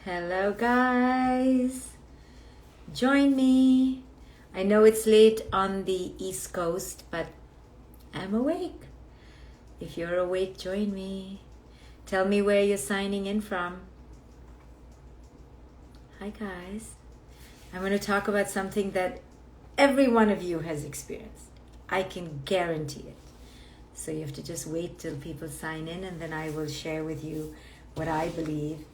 Hello guys, join me. I know it's late on the East Coast, but I'm awake. If you're awake, join me. Tell me where you're signing in from. Hi guys. I'm going to talk about something that every one of you has experienced. I can guarantee it. So you have to just wait till people sign in, and then I will share with you what I believe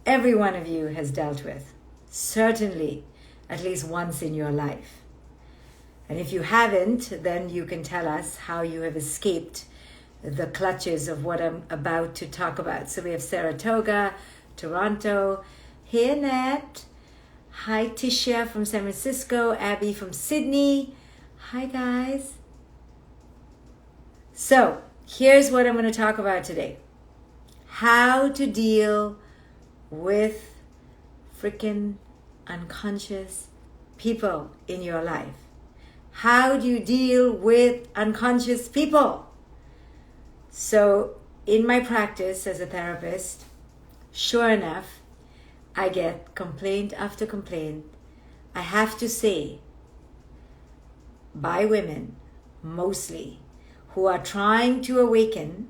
every one of you has dealt with, certainly at least once in your life. And if you haven't, then you can tell us how you have escaped the clutches of what I'm about to talk about. So we have Saratoga, Toronto, hey Hanette, hi Tisha from San Francisco, Abbey from Sydney. Hi guys. So here's what I'm going to talk about today. How to deal with freaking unconscious people in your life. How do you deal with unconscious people? So in my practice as a therapist, sure enough, I get complaint after complaint. I have to say, by women, mostly, who are trying to awaken,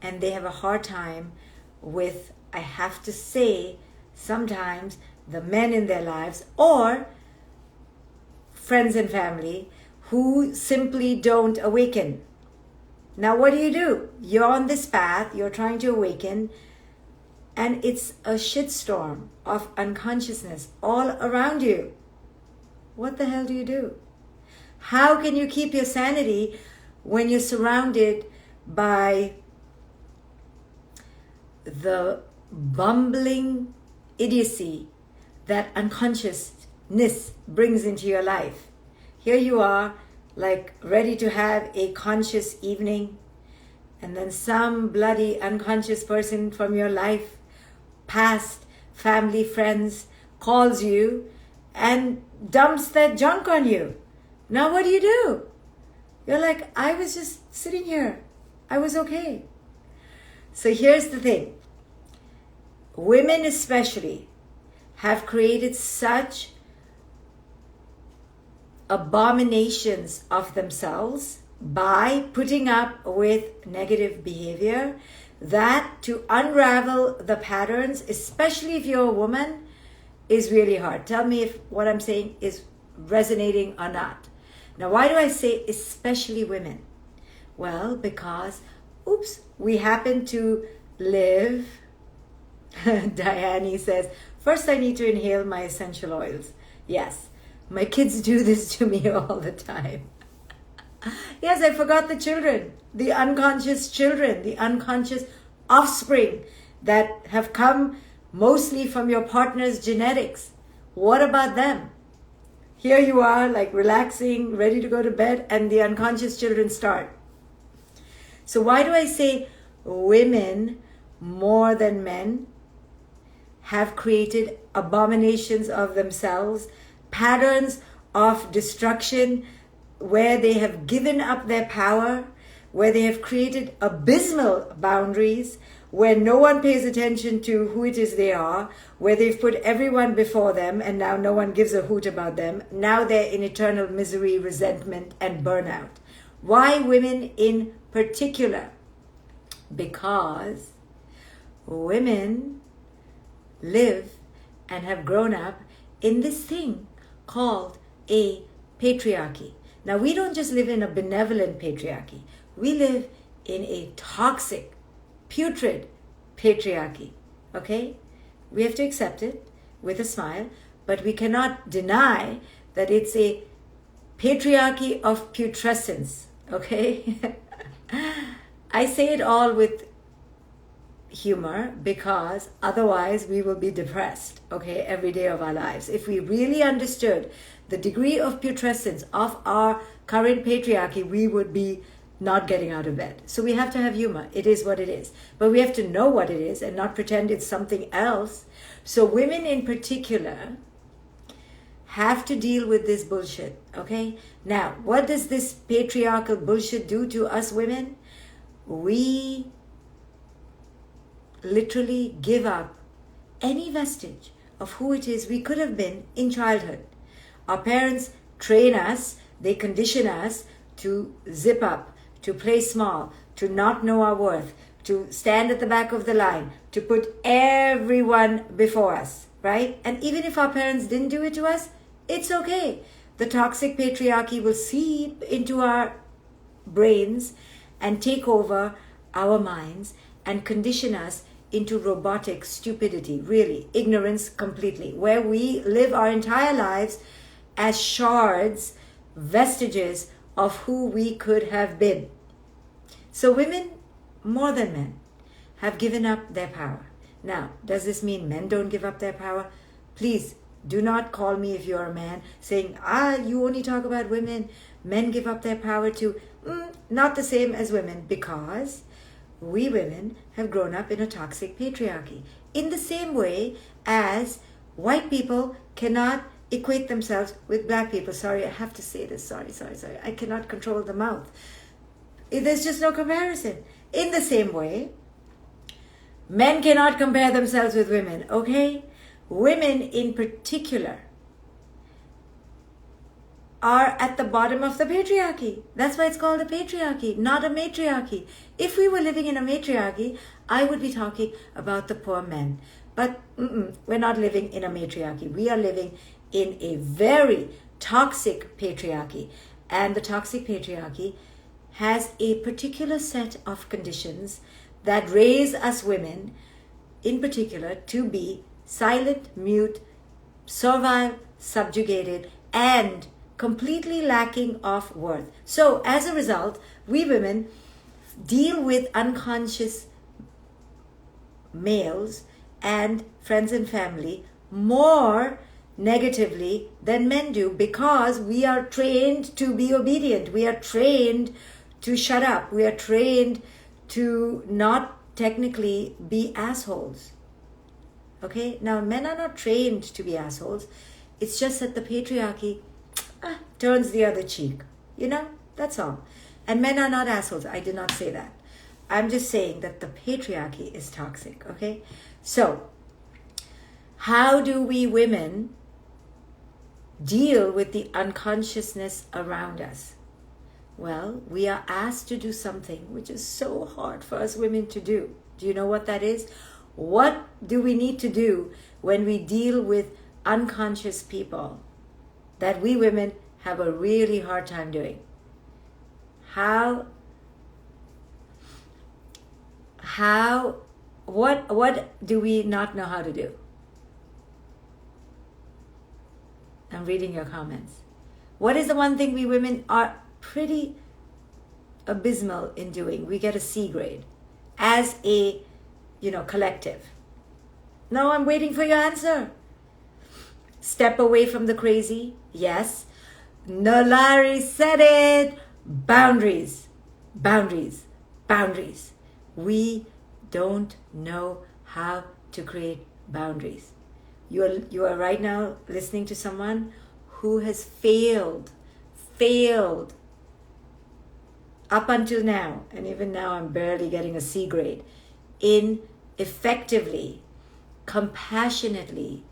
and they have a hard time with, I have to say, sometimes the men in their lives or friends and family who simply don't awaken. Now what do? You're on this path, you're trying to awaken, and it's a shitstorm of unconsciousness all around you. What the hell do you do? How can you keep your sanity when you're surrounded by the bumbling idiocy that unconsciousness brings into your life? Here you are, like ready to have a conscious evening, and then some bloody unconscious person from your life, past, family, friends, calls you and dumps that junk on you. Now what do? You're like, I was just sitting here. I was okay. So here's the thing. Women especially have created such abominations of themselves by putting up with negative behavior that to unravel the patterns, especially if you're a woman, is really hard. Tell me if what I'm saying is resonating or not. Now, why do I say especially women? Well, because, we happen to live. Diane says, first I need to inhale my essential oils. Yes, my kids do this to me all the time. Yes, I forgot the children, the unconscious children, the unconscious offspring that have come mostly from your partner's genetics. What about them? Here you are, like relaxing, ready to go to bed, and the unconscious children start. So why do I say women more than men have created abominations of themselves, patterns of destruction where they have given up their power, where they have created abysmal boundaries, where no one pays attention to who it is they are, where they've put everyone before them and now no one gives a hoot about them. Now they're in eternal misery, resentment, and burnout. Why women in particular? Because women live and have grown up in this thing called a patriarchy. Now, we don't just live in a benevolent patriarchy. We live in a toxic, putrid patriarchy, okay? We have to accept it with a smile, but we cannot deny that it's a patriarchy of putrescence, okay? I say it all with humor because otherwise we will be depressed, okay, every day of our lives. If we really understood the degree of putrescence of our current patriarchy, we would be not getting out of bed. So we have to have humor. It is what it is. But we have to know what it is and not pretend it's something else. So women in particular have to deal with this bullshit, okay? Now, what does this patriarchal bullshit do to us women? We literally give up any vestige of who it is we could have been in childhood. Our parents train us, they condition us to zip up, to play small, to not know our worth, to stand at the back of the line, to put everyone before us, right? And even if our parents didn't do it to us, it's okay. The toxic patriarchy will seep into our brains and take over our minds and condition us into robotic stupidity, really, ignorance completely, where we live our entire lives as shards, vestiges of who we could have been. So women, more than men, have given up their power. Now, does this mean men don't give up their power? Please do not call me if you're a man saying, you only talk about women. Men give up their power too. Not the same as women, because we women have grown up in a toxic patriarchy. In the same way as white people cannot equate themselves with black people. Sorry, I have to say this. Sorry. I cannot control the mouth. There's just no comparison. In the same way, men cannot compare themselves with women, okay? Women in particular are at the bottom of the patriarchy. That's why it's called a patriarchy, not a matriarchy. If we were living in a matriarchy, I would be talking about the poor men. But we're not living in a matriarchy. We are living in a very toxic patriarchy. And the toxic patriarchy has a particular set of conditions that raise us women, in particular, to be silent, mute, servile, subjugated, and completely lacking of worth. So as a result, we women deal with unconscious males and friends and family more negatively than men do, because we are trained to be obedient. We are trained to shut up. We are trained to not technically be assholes. Okay? Now, men are not trained to be assholes. It's just that the patriarchy turns the other cheek. That's all. And men are not assholes. I did not say that. I'm just saying that the patriarchy is toxic. Okay? So, how do we women deal with the unconsciousness around us? Well, we are asked to do something which is so hard for us women to do. Do you know what that is? What do we need to do when we deal with unconscious people that we women have a really hard time doing? What do we not know how to do? I'm reading your comments. What is the one thing we women are pretty abysmal in doing? We get a C grade as a, collective. No, I'm waiting for your answer. Step away from the crazy. Yes. Nolari said it. Boundaries. We don't know how to create boundaries. You are right now listening to someone who has failed up until now, and even now I'm barely getting a C grade, in effectively, compassionately,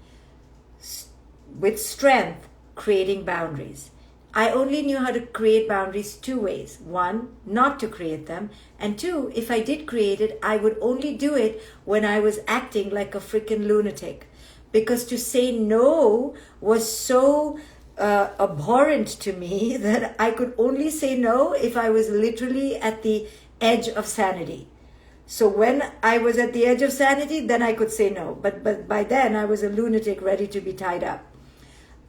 with strength, creating boundaries. I only knew how to create boundaries two ways. One, not to create them. And two, if I did create it, I would only do it when I was acting like a freaking lunatic. Because to say no was so abhorrent to me that I could only say no if I was literally at the edge of sanity. So when I was at the edge of sanity, then I could say no. But by then I was a lunatic ready to be tied up.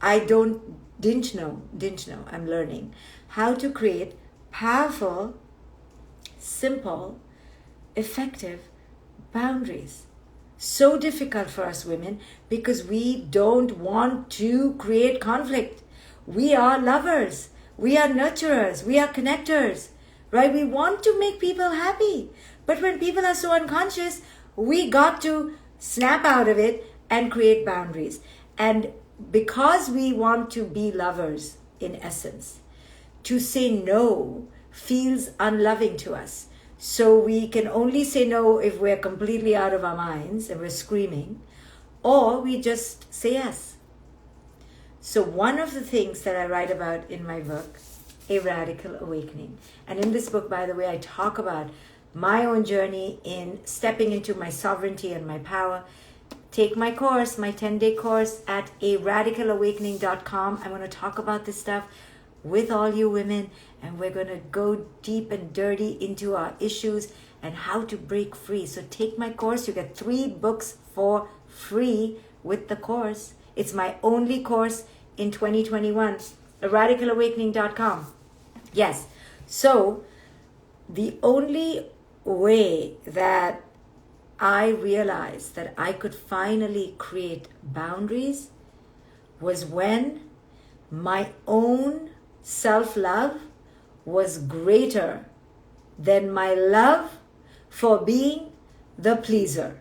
I didn't know, I'm learning how to create powerful, simple, effective boundaries. So difficult for us women because we don't want to create conflict. We are lovers. We are nurturers. We are connectors, right? We want to make people happy. But when people are so unconscious, we got to snap out of it and create boundaries. And because we want to be lovers in essence, to say no feels unloving to us. So we can only say no if we're completely out of our minds and we're screaming, or we just say yes. So one of the things that I write about in my book, A Radical Awakening, and in this book, by the way, I talk about my own journey in stepping into my sovereignty and my power. Take my course, my 10-day course at aradicalawakening.com. I'm going to talk about this stuff with all you women, and we're going to go deep and dirty into our issues and how to break free. So take my course. You get 3 books for free with the course. It's my only course in 2021. aradicalawakening.com. Yes. So the only way that I realized that I could finally create boundaries was when my own self-love was greater than my love for being the pleaser,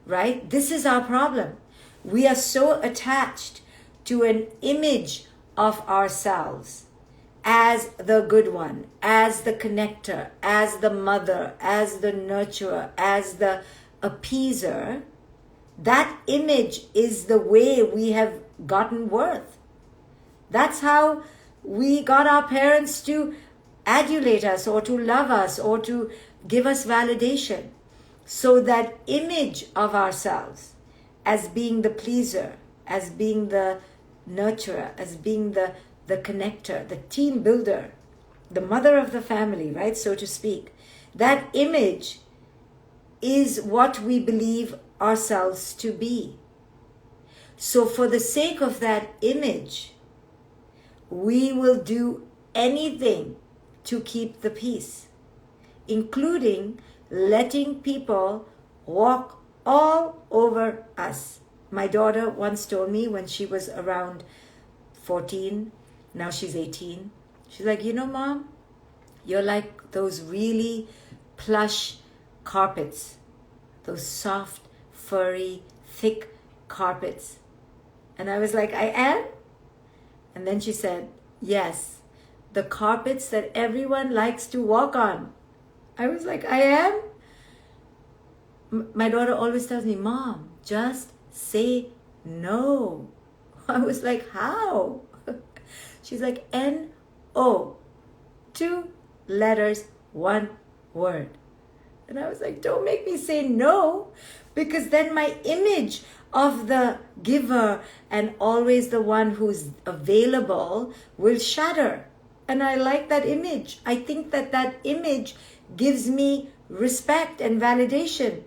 right? This is our problem. We are so attached to an image of ourselves as the good one, as the connector, as the mother, as the nurturer, as the appeaser. That image is the way we have gotten worth. That's how we got our parents to adulate us or to love us or to give us validation. So that image of ourselves as being the pleaser, as being the nurturer, as being the connector, the team builder, the mother of the family, right, so to speak. That image is what we believe ourselves to be. So for the sake of that image, we will do anything to keep the peace, including letting people walk all over us. My daughter once told me when she was around 14, now she's 18, she's like, Mom, you're like those really plush carpets, those soft, furry, thick carpets. And I was like, I am? And then she said, yes, the carpets that everyone likes to walk on. I was like, I am? My daughter always tells me, Mom, just say no. I was like, how? She's like, N-O. 2 letters, 1 word. And I was like, don't make me say no, because then my image of the giver and always the one who's available will shatter. And I like that image. I think that image gives me respect and validation.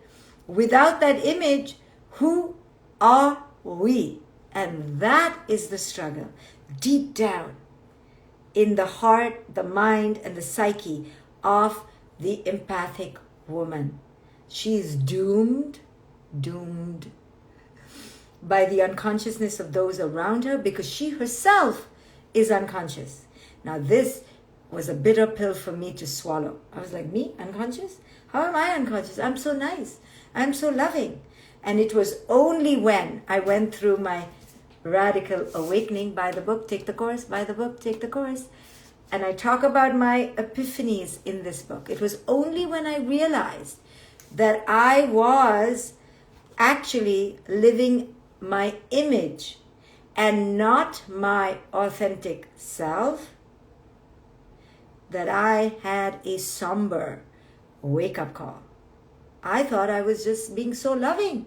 Without that image, who are we? And that is the struggle. Deep down in the heart, the mind, and the psyche of the empathic woman. She is doomed by the unconsciousness of those around her because she herself is unconscious. Now this was a bitter pill for me to swallow. I was like, me? Unconscious? How am I unconscious? I'm so nice. I'm so loving. And it was only when I went through my radical awakening, buy the book, take the course, buy the book, take the course. And I talk about my epiphanies in this book. It was only when I realized that I was actually living my image and not my authentic self that I had a somber wake-up call. I thought I was just being so loving.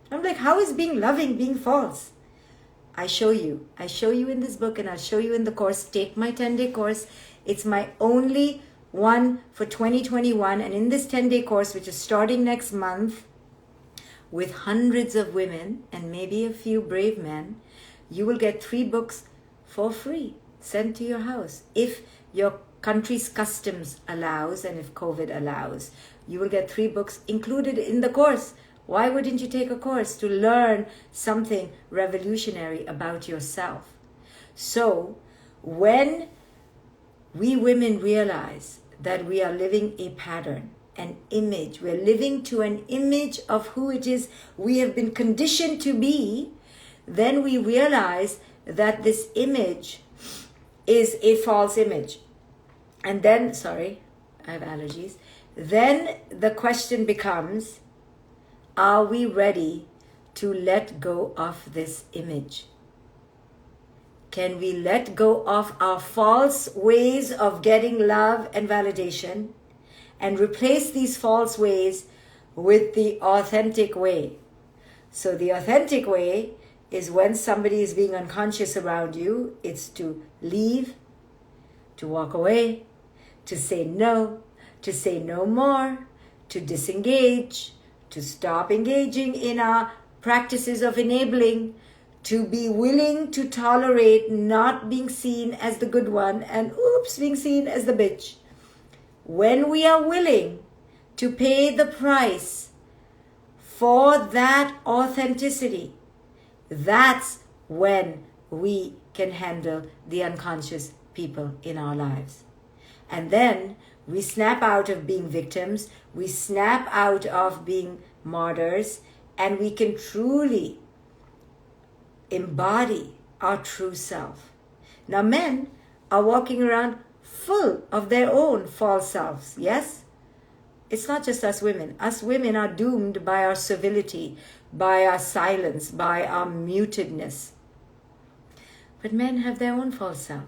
I'm like, how is being loving being false? I show you in this book, and I'll show you in the course. Take my 10-day course. It's my only one for 2021. And in this 10-day course, which is starting next month, with hundreds of women and maybe a few brave men, you will get 3 books for free sent to your house. If your country's customs allows, and if COVID allows, you will get 3 books included in the course. Why wouldn't you take a course to learn something revolutionary about yourself? So when we women realize that we are living a pattern, an image, we're living to an image of who it is we have been conditioned to be, then we realize that this image is a false image. And then, sorry, I have allergies. Then the question becomes, are we ready to let go of this image? Can we let go of our false ways of getting love and validation and replace these false ways with the authentic way? So the authentic way is when somebody is being unconscious around you, it's to leave, to walk away, to say no more, to disengage, to stop engaging in our practices of enabling, to be willing to tolerate not being seen as the good one and being seen as the bitch. When we are willing to pay the price for that authenticity, that's when we can handle the unconscious people in our lives. And then we snap out of being victims, we snap out of being martyrs, and we can truly embody our true self. Now, men are walking around full of their own false selves, yes? It's not just us women. Us women are doomed by our servility, by our silence, by our mutedness. But men have their own false self.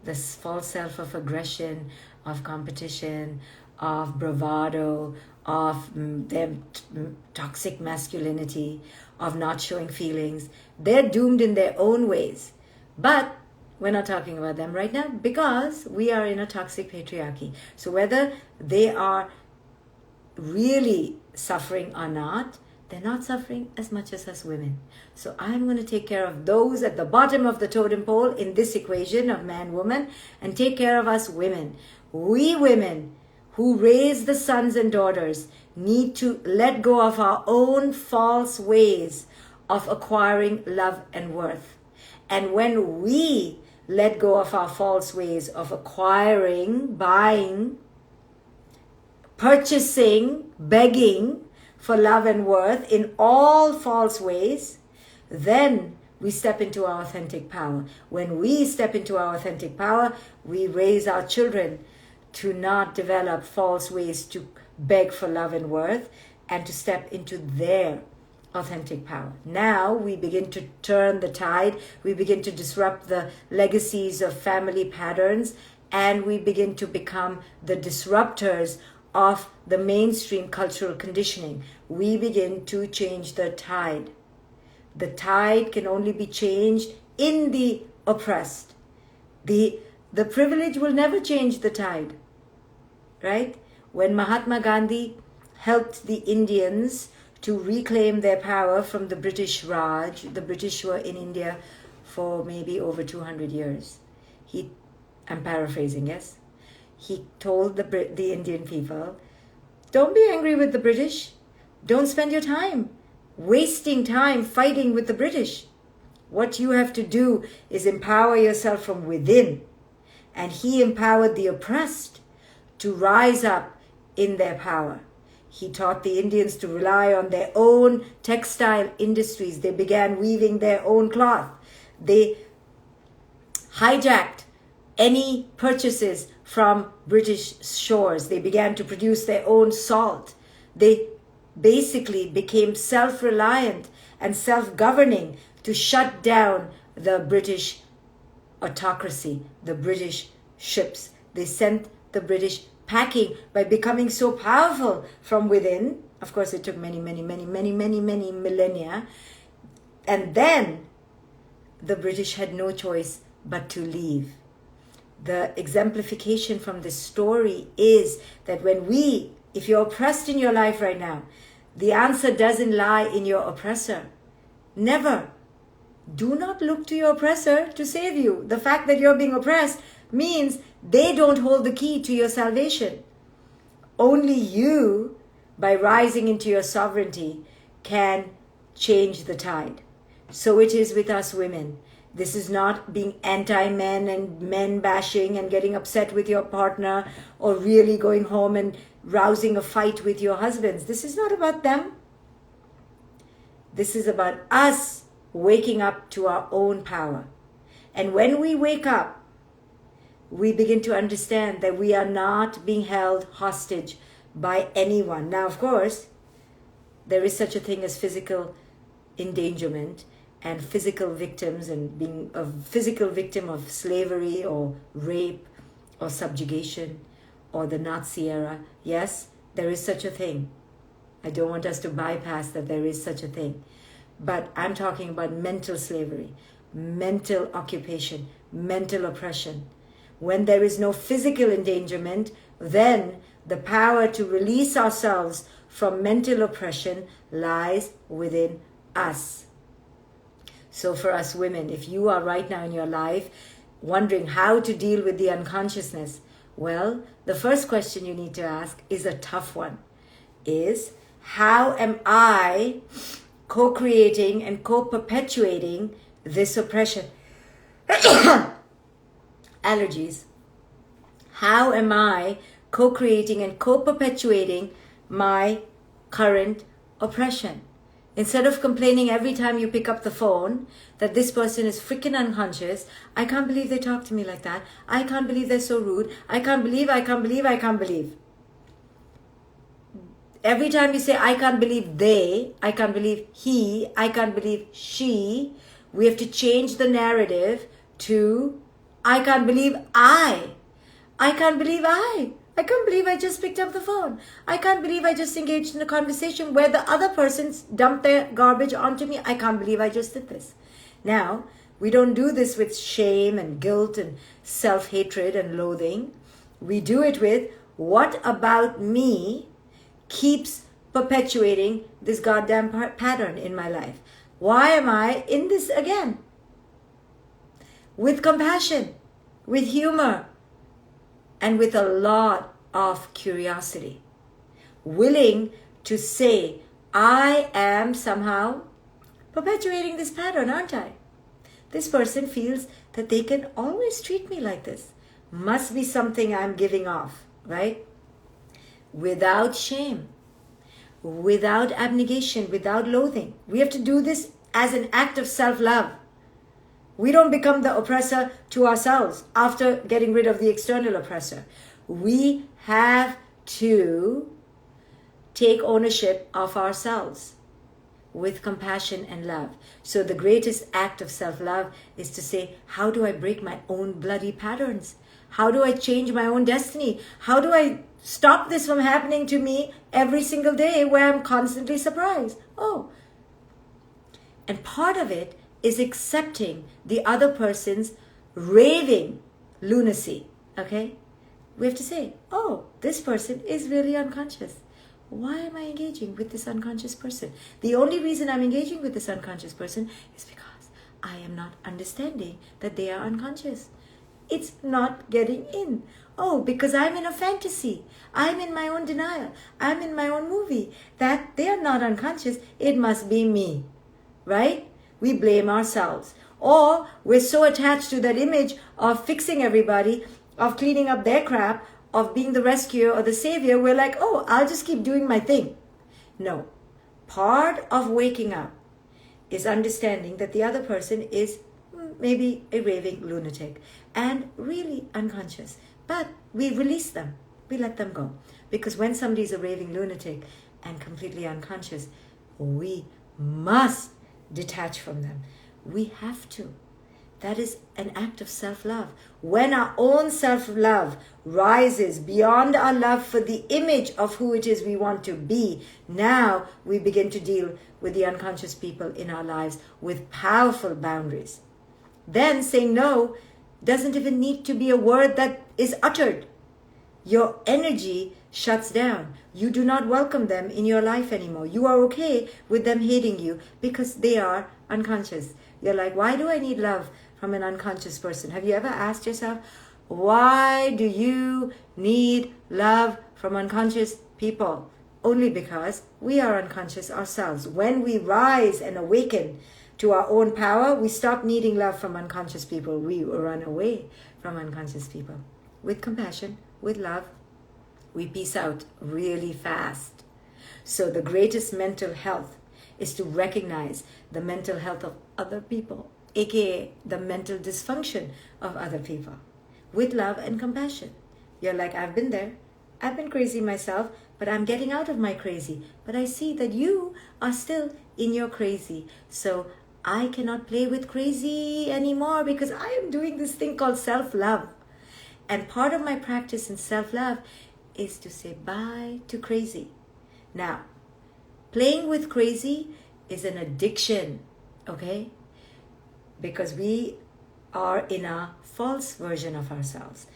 The false self of aggression, of competition, of bravado, of their toxic masculinity, of not showing feelings. They're doomed in their own ways. But we're not talking about them right now because we are in a toxic patriarchy. So whether they are really suffering or not, they're not suffering as much as us women. So I'm going to take care of those at the bottom of the totem pole in this equation of man-woman and take care of us women. We women who raise the sons and daughters need to let go of our own false ways of acquiring love and worth. And when we let go of our false ways of acquiring, buying, purchasing, begging for love and worth in all false ways, then we step into our authentic power. When we step into our authentic power, we raise our children to not develop false ways to beg for love and worth and to step into their authentic power. Now we begin to turn the tide, we begin to disrupt the legacies of family patterns, and we begin to become the disruptors of the mainstream cultural conditioning. We begin to change the tide. The tide can only be changed in the oppressed. The privilege will never change the tide, right? When Mahatma Gandhi helped the Indians to reclaim their power from the British Raj, the British were in India for maybe over 200 years. I'm paraphrasing, yes? He told the Indian people, don't be angry with the British. Don't spend your time wasting time fighting with the British. What you have to do is empower yourself from within. And he empowered the oppressed to rise up in their power. He taught the Indians to rely on their own textile industries. They began weaving their own cloth. They hijacked any purchases from British shores. They began to produce their own salt. They basically became self-reliant and self-governing to shut down the British autocracy, the British ships. They sent the British packing by becoming so powerful from within. Of course, it took many millennia. And then the British had no choice but to leave. The exemplification from this story is that if you're oppressed in your life right now, the answer doesn't lie in your oppressor. Never. Do not look to your oppressor to save you. The fact that you're being oppressed means they don't hold the key to your salvation. Only you, by rising into your sovereignty, can change the tide. So it is with us women. This is not being anti-men and men bashing and getting upset with your partner or really going home and rousing a fight with your husbands. This is not about them. This is about us waking up to our own power. And when we wake up, we begin to understand that we are not being held hostage by anyone. Now, of course, there is such a thing as physical endangerment and physical victims and being a physical victim of slavery or rape or subjugation or the Nazi era. Yes, there is such a thing. I don't want us to bypass that there is such a thing. But I'm talking about mental slavery, mental occupation, mental oppression. When there is no physical endangerment, then the power to release ourselves from mental oppression lies within us. So for us women, if you are right now in your life wondering how to deal with the unconsciousness, well, the first question you need to ask is a tough one. Is, how am I co-creating and co-perpetuating this oppression? Allergies. How am I co-creating and co-perpetuating my current oppression? Instead of complaining every time you pick up the phone that this person is freaking unconscious, I can't believe they talk to me like that. I can't believe they're so rude. I can't believe. Every time you say, I can't believe they, I can't believe he, I can't believe she, we have to change the narrative to, I can't believe I. I can't believe I. I can't believe I just picked up the phone. I can't believe I just engaged in a conversation where the other person's dumped their garbage onto me. I can't believe I just did this. Now, we don't do this with shame and guilt and self-hatred and loathing. We do it with, what about me keeps perpetuating this goddamn pattern in my life? Why am I in this again? With compassion, with humor, and with a lot of curiosity. Willing to say, I am somehow perpetuating this pattern, aren't I? This person feels that they can always treat me like this. Must be something I'm giving off, right? Without shame, without abnegation, without loathing. We have to do this as an act of self-love. We don't become the oppressor to ourselves after getting rid of the external oppressor. We have to take ownership of ourselves with compassion and love. So the greatest act of self-love is to say, how do I break my own bloody patterns? How do I change my own destiny? How do I stop this from happening to me every single day where I'm constantly surprised? Oh. And part of it is accepting the other person's raving lunacy, okay? We have to say, oh, this person is really unconscious. Why am I engaging with this unconscious person? The only reason I'm engaging with this unconscious person is because I am not understanding that they are unconscious. It's not getting in. Oh, because I'm in a fantasy. I'm in my own denial. I'm in my own movie. That they are not unconscious. It must be me, right? We blame ourselves. Or we're so attached to that image of fixing everybody, of cleaning up their crap, of being the rescuer or the savior. We're like, oh, I'll just keep doing my thing. No. Part of waking up is understanding that the other person is maybe a raving lunatic and really unconscious. But we release them. We let them go. Because when somebody's a raving lunatic and completely unconscious, we must detach from them. We have to. That is an act of self-love. When our own self-love rises beyond our love for the image of who it is we want to be, now we begin to deal with the unconscious people in our lives with powerful boundaries. Then saying no doesn't even need to be a word that is uttered. Your energy shuts down. You do not welcome them in your life anymore. You are okay with them hating you because they are unconscious. You're like, why do I need love from an unconscious person? Have you ever asked yourself, why do you need love from unconscious people? Only because we are unconscious ourselves. When we rise and awaken to our own power, we stop needing love from unconscious people. We run away from unconscious people. With compassion, with love, we peace out really fast. So the greatest mental health is to recognize the mental health of other people, aka the mental dysfunction of other people, with love and compassion. You're like, I've been there. I've been crazy myself, but I'm getting out of my crazy. But I see that you are still in your crazy. So I cannot play with crazy anymore because I am doing this thing called self-love. And part of my practice in self-love is to say bye to crazy. Now, playing with crazy is an addiction, okay? Because we are in a false version of ourselves.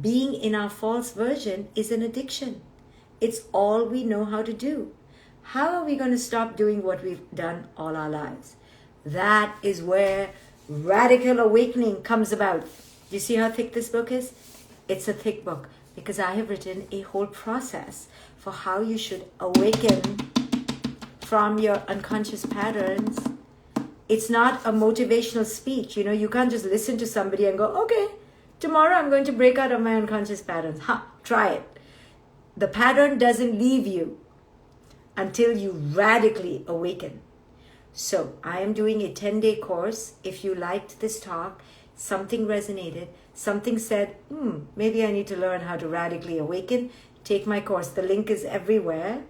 Being in our false version is an addiction. It's all we know how to do. How are we going to stop doing what we've done all our lives? That is where radical awakening comes about. Do you see how thick this book is? It's a thick book because I have written a whole process for how you should awaken from your unconscious patterns. It's not a motivational speech. You know, you can't just listen to somebody and go, okay, tomorrow I'm going to break out of my unconscious patterns. Try it. The pattern doesn't leave you until you radically awaken. So I am doing a 10-day course. If you liked this talk, something resonated, something said, maybe I need to learn how to radically awaken, take my course. The link is everywhere.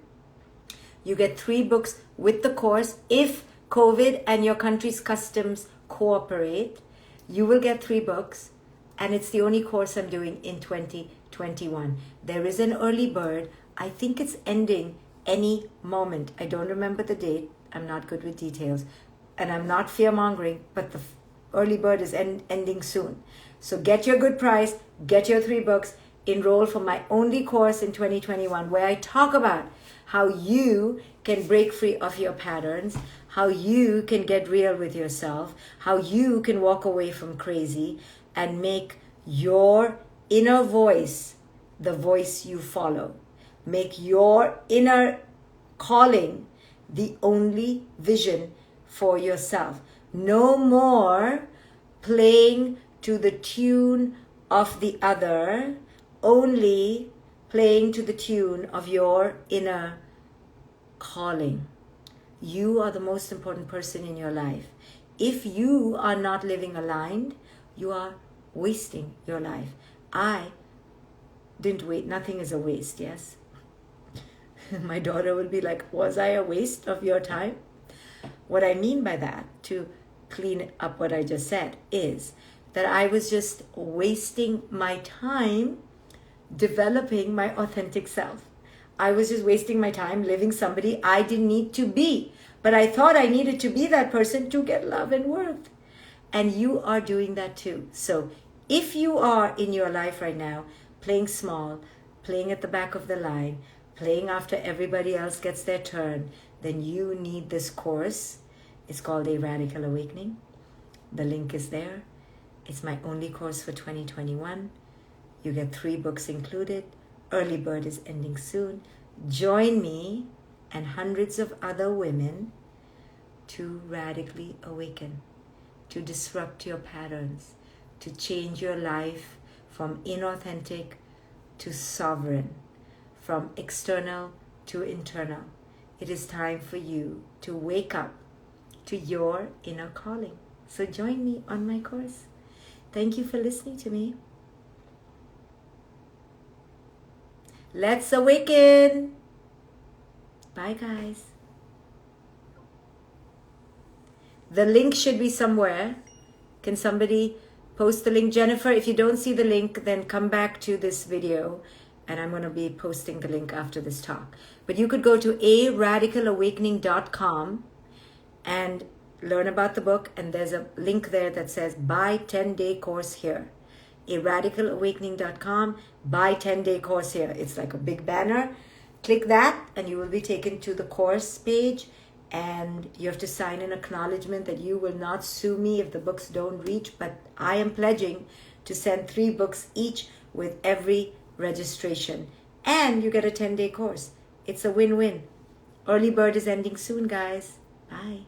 You get 3 books with the course. If COVID and your country's customs cooperate, you will get 3 books. And it's the only course I'm doing in 2021. There is an early bird. I think it's ending any moment. I don't remember the date. I'm not good with details. And I'm not fear-mongering, but the early bird is ending soon. So get your good price, get your 3 books, enroll for my only course in 2021 where I talk about how you can break free of your patterns, how you can get real with yourself, how you can walk away from crazy and make your inner voice the voice you follow. Make your inner calling the only vision for yourself. No more playing to the tune of the other, only playing to the tune of your inner calling. You are the most important person in your life. If you are not living aligned, you are wasting your life. I didn't wait. Nothing is a waste, yes? My daughter will be like, was I a waste of your time? What I mean by that, to clean up what I just said, is that I was just wasting my time developing my authentic self. I was just wasting my time living somebody I didn't need to be. But I thought I needed to be that person to get love and worth. And you are doing that too. So if you are in your life right now playing small, playing at the back of the line, playing after everybody else gets their turn, then you need this course. It's called A Radical Awakening. The link is there. It's my only course for 2021. You get 3 books included. Early bird is ending soon. Join me and hundreds of other women to radically awaken, to disrupt your patterns, to change your life from inauthentic to sovereign, from external to internal. It is time for you to wake up to your inner calling. So join me on my course. Thank you for listening to me. Let's awaken. Bye, guys. The link should be somewhere. Can somebody post the link? Jennifer, if you don't see the link, then come back to this video and I'm going to be posting the link after this talk. But you could go to aradicalawakening.com and learn about the book, and there's a link there that says buy 10-day course here. aradicalawakening.com, buy 10-day course here. It's like a big banner. Click that and you will be taken to the course page, and you have to sign an acknowledgement that you will not sue me if the books don't reach, but I am pledging to send 3 books each with every registration, and you get a 10-day course. It's a win-win. Early bird is ending soon, guys. Bye.